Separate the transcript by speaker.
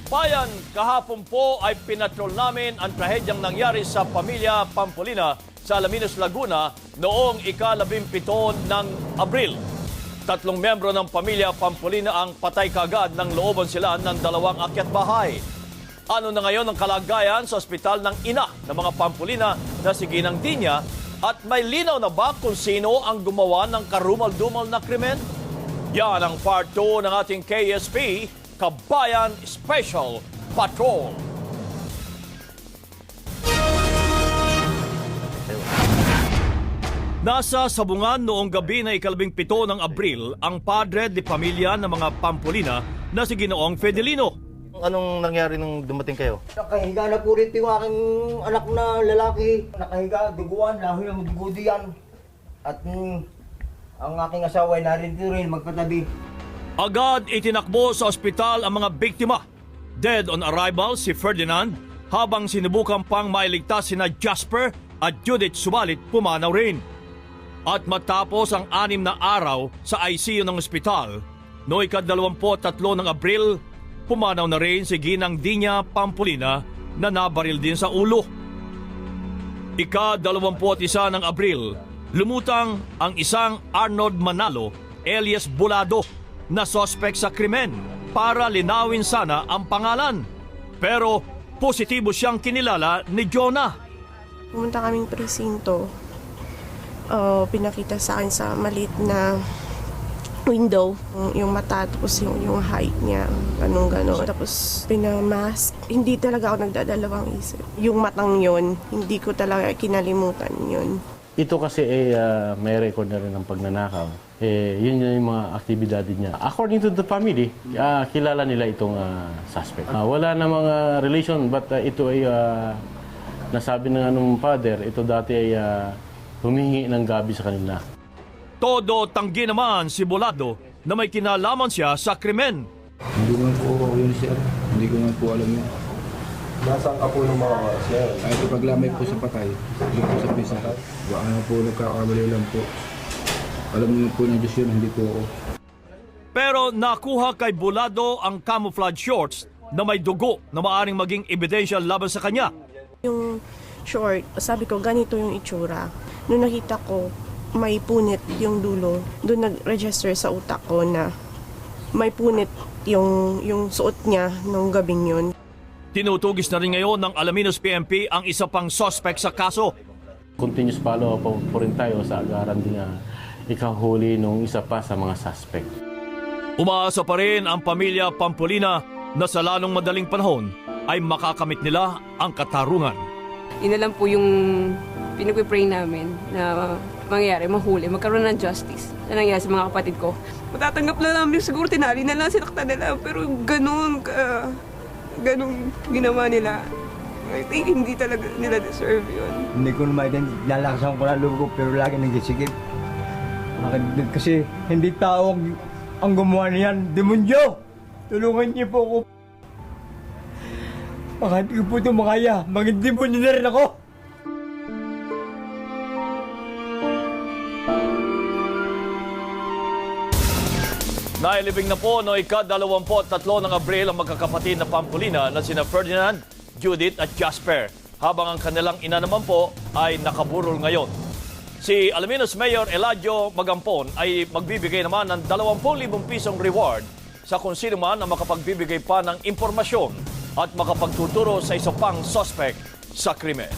Speaker 1: Kabayan, kahapon po ay pinatrol namin ang trahedyang nangyari sa pamilya Pampolina sa Alaminos, Laguna noong ika-17 ng Abril. 3 membro ng pamilya Pampolina ang patay kagad ng looban sila ng 2 akyat bahay. Ano na ngayon ang kalagayan sa ospital ng ina ng mga Pampolina na si Ginang Dinya at may linaw na ba kung sino ang gumawa ng karumal-dumal na krimen? Yan ang part 2 ng ating KSP Kabayan Special Patrol. Nasa sabungan noong gabi na ika-17 ng Abril ang padre de pamilya ng mga Pampolina na si Ginoong Fidelino.
Speaker 2: Anong nangyari nung dumating kayo?
Speaker 3: Nakahiga na po rito yung aking anak na lalaki. Nakahiga, duguan, lahoy ang dugo diyan. At ang aking asawa ay narito rin magkatabi.
Speaker 1: Agad itinakbo sa ospital ang mga biktima. Dead on arrival si Ferdinand habang sinubukan pang mailigtas sina Jasper at Judith, subalit pumanaw rin. At matapos ang 6 na araw sa ICU ng ospital, noong ika-23 ng Abril, pumanaw na rin si Ginang Dinya Pampolina na nabaril din sa ulo. Ika-21 ng Abril, lumutang ang isang Arnold Manalo alias Bulado na sospek sa krimen para linawin sana ang pangalan. Pero positibo siyang kinilala ni Jonah.
Speaker 4: Pumunta kaming presinto. Pinakita sa akin sa maliit na window yung mata, tapos yung height niya, ganun. Tapos pinamask. Hindi talaga ako nagdadalawang isip. Yung matang yon, hindi ko talaga kinalimutan yun.
Speaker 5: Ito kasi may record na rin ng pagnanakaw. Yun yung mga aktibidad niya. According to the family, kilala nila itong suspect. Wala na mga relation, but ito ay nasabi ng anong father, ito dati ay humingi ng gabi sa kanila.
Speaker 1: Todo tanggi naman si Bulado na may kinalaman siya sa krimen.
Speaker 6: Hindi man po yun, sir. Hindi ko man po alam yun.
Speaker 7: Nasaan ka po ng mga oras yan?
Speaker 6: Ay, ito paglamay po sa patay. Hindi po sa pisa. Baka nga po nagkakamali lang po. Alam niyo po ng Diyos yun, hindi po ako.
Speaker 1: Pero nakuha kay Bulado ang camouflage shorts na may dugo na maaring maging ebidensya laban sa kanya.
Speaker 4: Yung short, sabi ko, ganito yung itsura. Nung nakita ko, may punit yung dulo. Doon nag-register sa utak ko na may punit yung suot niya nung gabing yun.
Speaker 1: Tinutugis na rin ngayon ng Alaminos PNP ang isa pang suspect sa kaso.
Speaker 5: Continuous follow-up po rin tayo sa agaran din ikahuli nung isa pa sa mga suspect.
Speaker 1: Umaasa pa rin ang pamilya Pampolina na sa lalong madaling panahon ay makakamit nila ang katarungan.
Speaker 8: Yun na lang po yung pinag-pray namin na mangyari, mahuli, magkaroon ng justice na nangyari sa mga kapatid ko. Matatanggap na namin siguro, tinali na lang, sinaktan na lang, pero ganun ginawa nila. I think hindi talaga nila deserve yun.
Speaker 3: Hindi ko naman nalakasan ko na loob ko, pero lagi nagsisikip. Kasi hindi tao ang gumawa niyan. Demonyo! Tulungan niyo po ako. Baka hindi ko po ito makaya. Maging demonyo na rin ako.
Speaker 1: Nailibing na po no ika-23 ng Abril ang magkakapatid na Pampolina na sina Ferdinand, Judith at Jasper, habang ang kanilang ina naman po ay nakaburol ngayon. Si Alaminos Mayor Eladio Magampon ay magbibigay naman ng 20,000 pisong reward sa kung sino man ang makapagbibigay pa ng impormasyon at makapagtuturo sa isa pang suspect sa krimen.